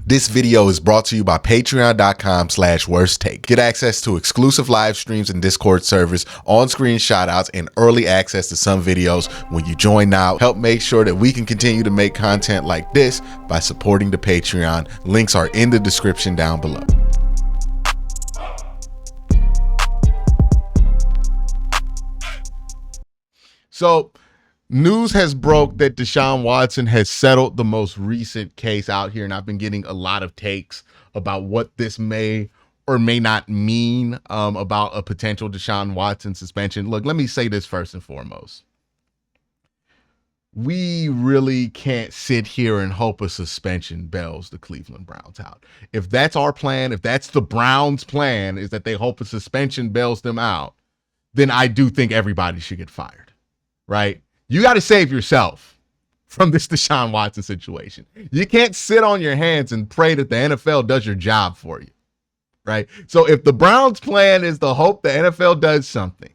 This video is brought to you by patreon.com/worsttake. Get access to exclusive live streams and Discord servers, on-screen shoutouts, and early access to some videos when you join now. Help make sure that we can continue to make content like this by supporting the Patreon. Links are in the description down below. So, news has broke that Deshaun Watson has settled the most recent case out here, and I've been getting a lot of takes about what this may or may not mean about a potential Deshaun Watson suspension. Look, let me say this first and foremost. We really can't sit here and hope a suspension bails the Cleveland Browns out. If that's our plan, if that's the Browns' plan, is that they hope a suspension bails them out, then I do think everybody should get fired. Right? You got to save yourself from this Deshaun Watson situation. You can't sit on your hands and pray that the NFL does your job for you. Right? So if the Browns' plan is to hope the NFL does something,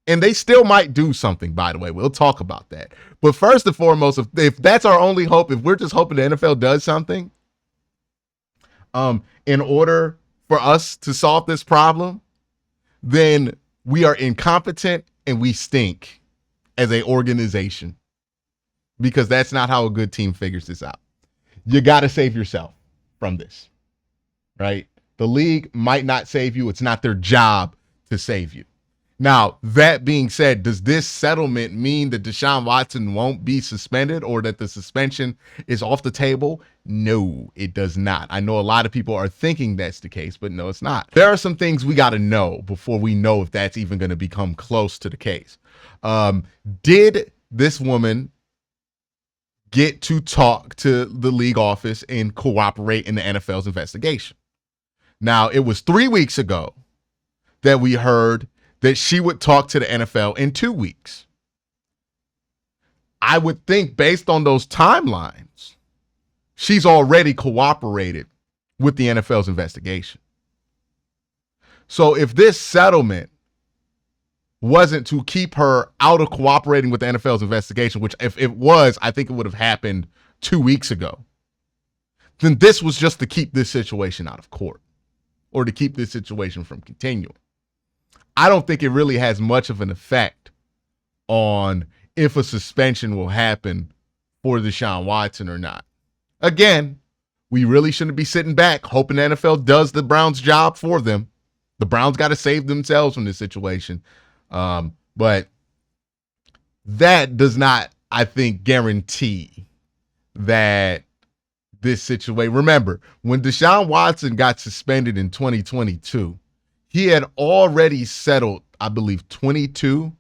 and they still might do something, by the way, we'll talk about that. But first and foremost, if that's our only hope, if we're just hoping the NFL does something, in order for us to solve this problem, then we are incompetent and we stink as an organization, because that's not how a good team figures this out. You got to save yourself from this, right? The league might not save you. It's not their job to save you. Now, that being said, does this settlement mean that Deshaun Watson won't be suspended or that the suspension is off the table? No, it does not. I know a lot of people are thinking that's the case, but no, it's not. There are some things we got to know before we know if that's even going to become close to the case. Did this woman get to talk to the league office and cooperate in the NFL's investigation? Now, it was 3 weeks ago that we heard that she would talk to the NFL in 2 weeks. I would think, based on those timelines, she's already cooperated with the NFL's investigation. So if this settlement wasn't to keep her out of cooperating with the NFL's investigation, which if it was, I think it would have happened 2 weeks ago, then this was just to keep this situation out of court or to keep this situation from continuing. I don't think it really has much of an effect on if a suspension will happen for Deshaun Watson or not. Again, we really shouldn't be sitting back hoping the NFL does the Browns' job for them. The Browns got to save themselves from this situation. But that does not, I think, guarantee that this situation. Remember, when Deshaun Watson got suspended in 2022, he had already settled, I believe, 22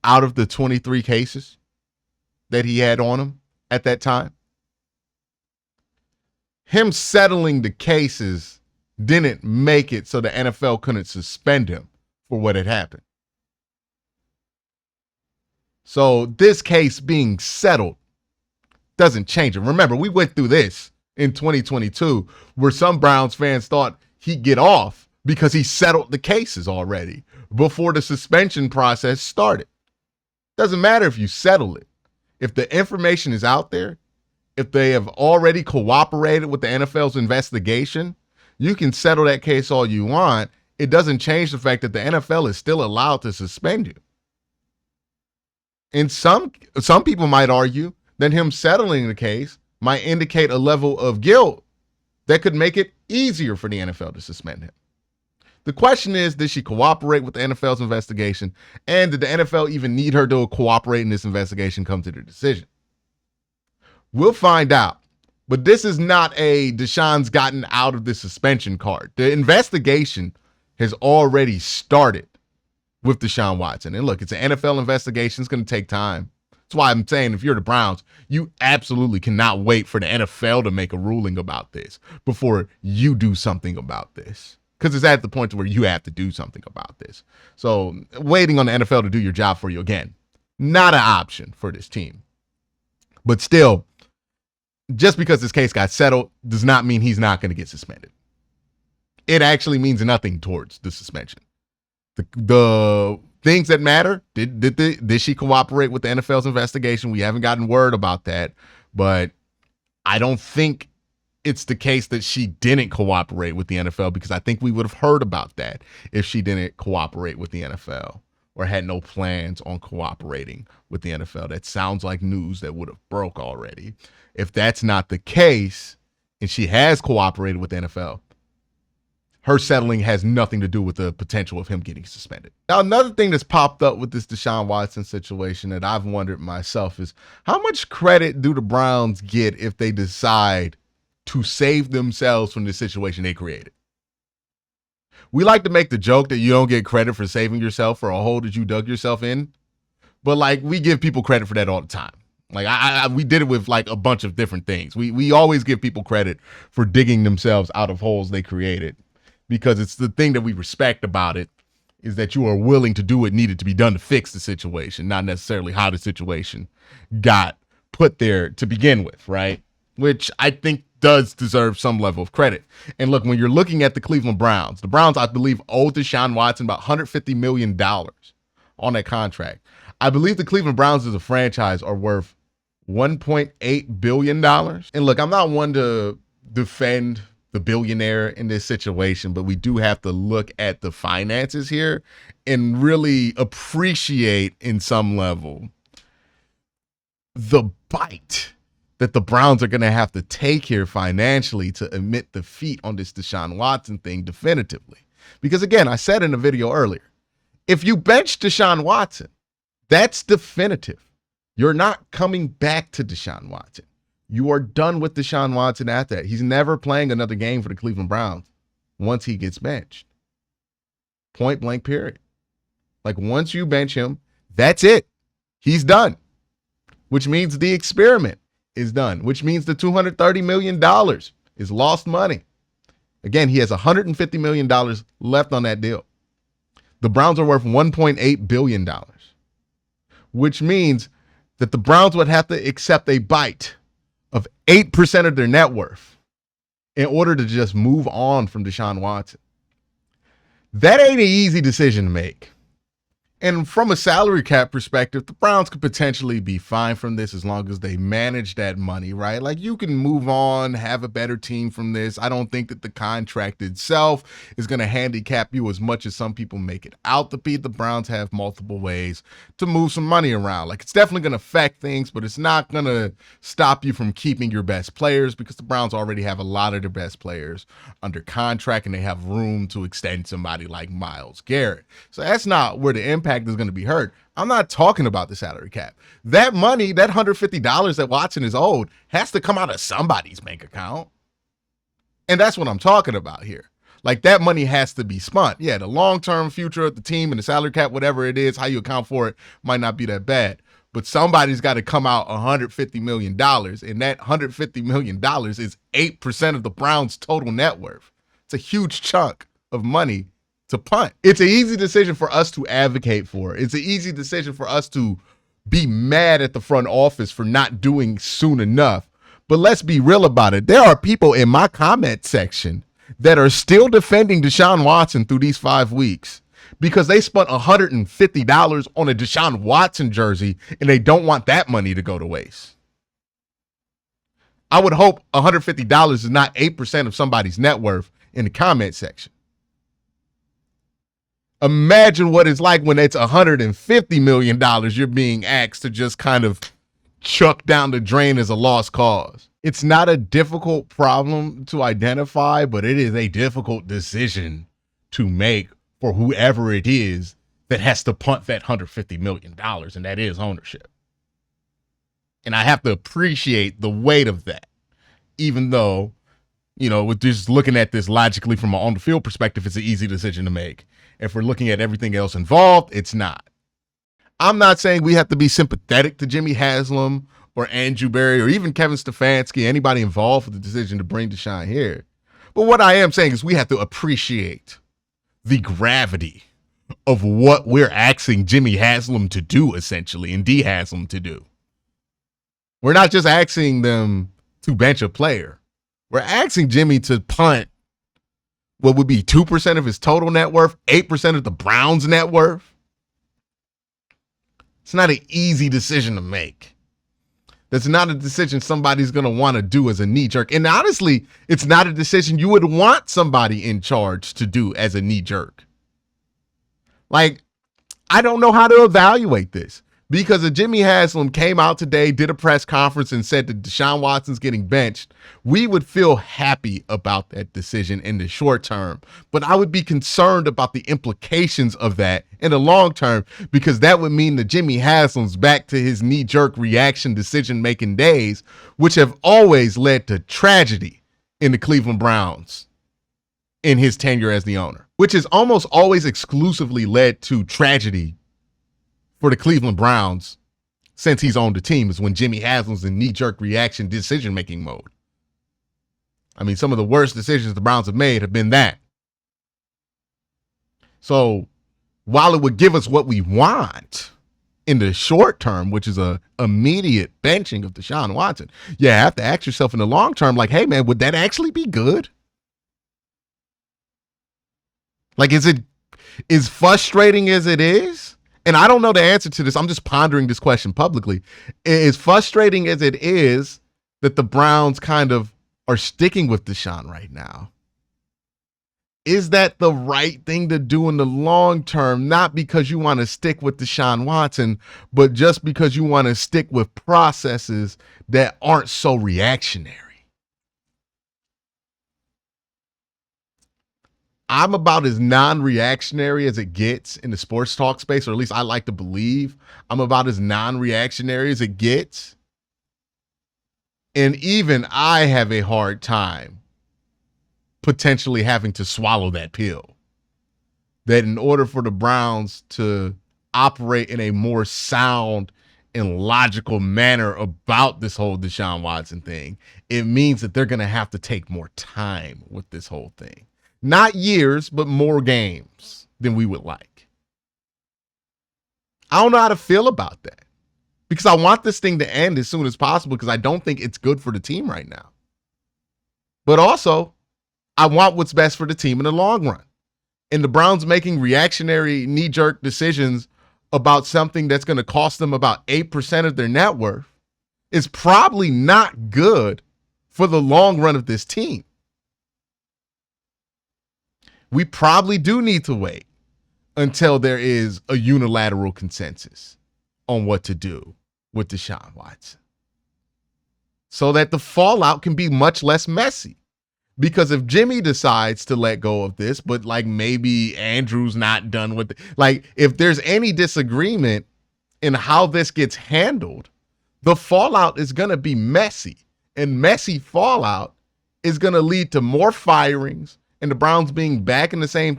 out of the 23 cases that he had on him at that time. Him settling the cases didn't make it so the NFL couldn't suspend him for what had happened. So this case being settled doesn't change it. Remember, we went through this in 2022 where some Browns fans thought he'd get off because he settled the cases already before the suspension process started. Doesn't matter if you settle it. If the information is out there, if they have already cooperated with the NFL's investigation, you can settle that case all you want. It doesn't change the fact that the NFL is still allowed to suspend you. And some people might argue that him settling the case might indicate a level of guilt that could make it easier for the NFL to suspend him. The question is, did she cooperate with the NFL's investigation? And did the NFL even need her to cooperate in this investigation come to the decision? We'll find out. But this is not a Deshaun's gotten out of the suspension card. The investigation has already started with Deshaun Watson. And look, it's an NFL investigation. It's going to take time. That's why I'm saying if you're the Browns, you absolutely cannot wait for the NFL to make a ruling about this before you do something about this. Because it's at the point where you have to do something about this. So waiting on the NFL to do your job for you, again, not an option for this team. But still, just because this case got settled does not mean he's not going to get suspended. It actually means nothing towards the suspension. The things that matter, did she cooperate with the NFL's investigation? We haven't gotten word about that, but I don't think it's the case that she didn't cooperate with the NFL, because I think we would have heard about that if she didn't cooperate with the NFL or had no plans on cooperating with the NFL. That sounds like news that would have broke already. If that's not the case and she has cooperated with the NFL, her settling has nothing to do with the potential of him getting suspended. Now, another thing that's popped up with this Deshaun Watson situation that I've wondered myself is, how much credit do the Browns get if they decide to save themselves from the situation they created? We like to make the joke that you don't get credit for saving yourself for a hole that you dug yourself in, but like, we give people credit for that all the time. Like we did it with like a bunch of different things. We always give people credit for digging themselves out of holes they created, because it's the thing that we respect about it is that you are willing to do what needed to be done to fix the situation, not necessarily how the situation got put there to begin with, right? Which I think does deserve some level of credit. And look, when you're looking at the Cleveland Browns, I believe, owe Deshaun Watson about $150 million on that contract. I believe the Cleveland Browns as a franchise are worth $1.8 billion. And look, I'm not one to defend the billionaire in this situation, but we do have to look at the finances here and really appreciate, in some level, the bite that the Browns are going to have to take here financially to admit defeat on this Deshaun Watson thing definitively. Because again, I said in a video earlier, if you bench Deshaun Watson, that's definitive. You're not coming back to Deshaun Watson. You are done with Deshaun Watson at that. He's never playing another game for the Cleveland Browns once he gets benched. Point blank, period. Like, once you bench him, that's it. He's done. Which means the experiment is done, which means the $230 million is lost money. Again, he has $150 million left on that deal. The Browns are worth $1.8 billion, which means that the Browns would have to accept a bite of 8% of their net worth in order to just move on from Deshaun Watson. That ain't an easy decision to make. And from a salary cap perspective, the Browns could potentially be fine from this as long as they manage that money, right? Like, you can move on, have a better team from this. I don't think that the contract itself is going to handicap you as much as some people make it out to be. The Browns have multiple ways to move some money around. Like, it's definitely going to affect things, but it's not going to stop you from keeping your best players, because the Browns already have a lot of their best players under contract and they have room to extend somebody like Myles Garrett. So that's not where the impact is going to be hurt. I'm not talking about the salary cap. That money, that $150 that Watson is owed, has to come out of somebody's bank account. And that's what I'm talking about here. Like, that money has to be spent. Yeah, the long-term future of the team and the salary cap, whatever it is, how you account for it, might not be that bad. But somebody's got to come out $150 million. And that $150 million is 8% of the Browns' total net worth. It's a huge chunk of money to punt. It's an easy decision for us to advocate for. It's an easy decision for us to be mad at the front office for not doing soon enough. But let's be real about it. There are people in my comment section that are still defending Deshaun Watson through these 5 weeks because they spent $150 on a Deshaun Watson jersey and they don't want that money to go to waste. I would hope $150 is not 8% of somebody's net worth in the comment section. Imagine what it's like when it's $150 million you're being asked to just kind of chuck down the drain as a lost cause. It's not a difficult problem to identify, but it is a difficult decision to make for whoever it is that has to punt that $150 million, and that is ownership. And I have to appreciate the weight of that, even though, you know, with just looking at this logically from an on-the-field perspective, it's an easy decision to make. If we're looking at everything else involved, it's not. I'm not saying we have to be sympathetic to Jimmy Haslam or Andrew Berry or even Kevin Stefanski, anybody involved with the decision to bring Deshaun here. But what I am saying is we have to appreciate the gravity of what we're asking Jimmy Haslam to do, essentially, and D. Haslam to do. We're not just asking them to bench a player. We're asking Jimmy to punt what would be 2% of his total net worth, 8% of the Browns' net worth. It's not an easy decision to make. That's not a decision somebody's going to want to do as a knee jerk. And honestly, it's not a decision you would want somebody in charge to do as a knee jerk. Like, I don't know how to evaluate this because if Jimmy Haslam came out today, did a press conference and said that Deshaun Watson's getting benched, we would feel happy about that decision in the short term. But I would be concerned about the implications of that in the long term because that would mean that Jimmy Haslam's back to his knee-jerk reaction decision-making days, which have always led to tragedy in the Cleveland Browns in his tenure as the owner, which has almost always exclusively led to tragedy for the Cleveland Browns since he's owned the team is when Jimmy Haslam's in knee-jerk reaction decision-making mode. I mean, some of the worst decisions the Browns have made have been that. So while it would give us what we want in the short term, which is a immediate benching of Deshaun Watson, you have to ask yourself in the long term, like, hey, man, would that actually be good? Like, is it as frustrating as it is? And I don't know the answer to this. I'm just pondering this question publicly. As frustrating as it is that the Browns kind of are sticking with Deshaun right now, is that the right thing to do in the long term? Not because you want to stick with Deshaun Watson, but just because you want to stick with processes that aren't so reactionary. I'm about as non-reactionary as it gets in the sports talk space, or at least I like to believe I'm about as non-reactionary as it gets. And even I have a hard time potentially having to swallow that pill. That in order for the Browns to operate in a more sound and logical manner about this whole Deshaun Watson thing, it means that they're going to have to take more time with this whole thing. Not years, but more games than we would like. I don't know how to feel about that because I want this thing to end as soon as possible because I don't think it's good for the team right now. But also, I want what's best for the team in the long run. And the Browns making reactionary knee-jerk decisions about something that's going to cost them about 8% of their net worth is probably not good for the long run of this team. We probably do need to wait until there is a unilateral consensus on what to do with Deshaun Watson so that the fallout can be much less messy. Because if Jimmy decides to let go of this, but like maybe Andrew's not done with it, like if there's any disagreement in how this gets handled, the fallout is going to be messy, and messy fallout is going to lead to more firings and the Browns being back in the same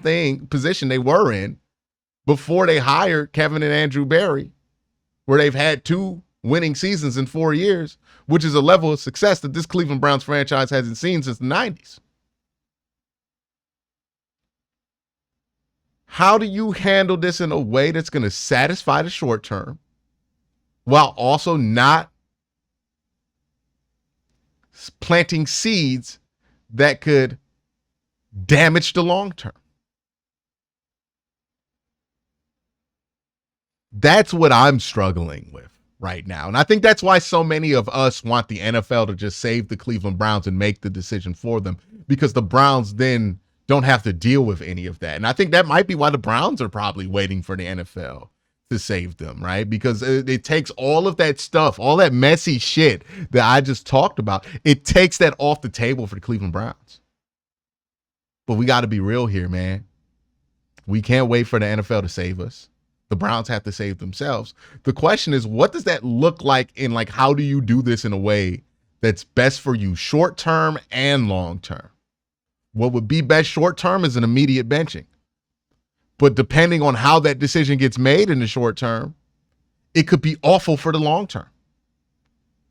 position they were in before they hired Kevin and Andrew Berry, where they've had 2 winning seasons in 4 years, which is a level of success that this Cleveland Browns franchise hasn't seen since the 90s. How do you handle this in a way that's going to satisfy the short term while also not planting seeds that could damage the long term? That's what I'm struggling with right now. And I think that's why so many of us want the NFL to just save the Cleveland Browns and make the decision for them, because the Browns then don't have to deal with any of that. And I think that might be why the Browns are probably waiting for the NFL to save them, right? Because it takes all of that stuff, all that messy shit that I just talked about, it takes that off the table for the Cleveland Browns. But we got to be real here, man. We can't wait for the NFL to save us. The Browns have to save themselves. The question is, what does that look like in, like, how do you do this in a way that's best for you short term and long term? What would be best short term is an immediate benching. But depending on how that decision gets made in the short term, it could be awful for the long term.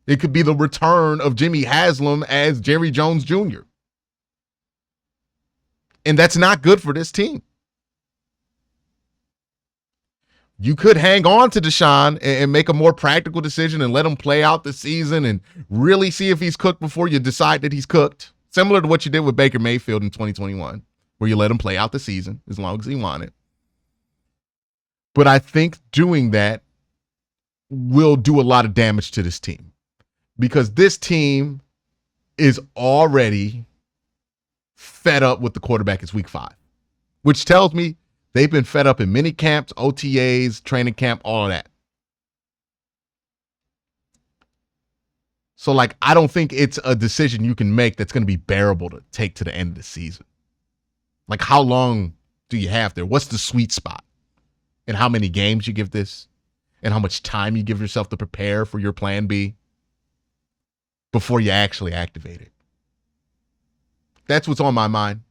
It could be the return of Jimmy Haslam as Jerry Jones Jr. And that's not good for this team. You could hang on to Deshaun and make a more practical decision and let him play out the season and really see if he's cooked before you decide that he's cooked. Similar to what you did with Baker Mayfield in 2021, where you let him play out the season as long as he wanted. But I think doing that will do a lot of damage to this team. because this team is already fed up with the quarterback. It's week 5, which tells me they've been fed up in mini camps, OTAs, training camp, all of that. So, like, I don't think it's a decision you can make that's going to be bearable to take to the end of the season. Like, how long do you have there? What's the sweet spot? And how many games you give this? And how much time you give yourself to prepare for your plan B before you actually activate it? That's what's on my mind.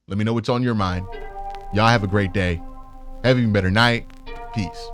Let me know what's on your mind. Y'all have a great day. Have an even better night. Peace.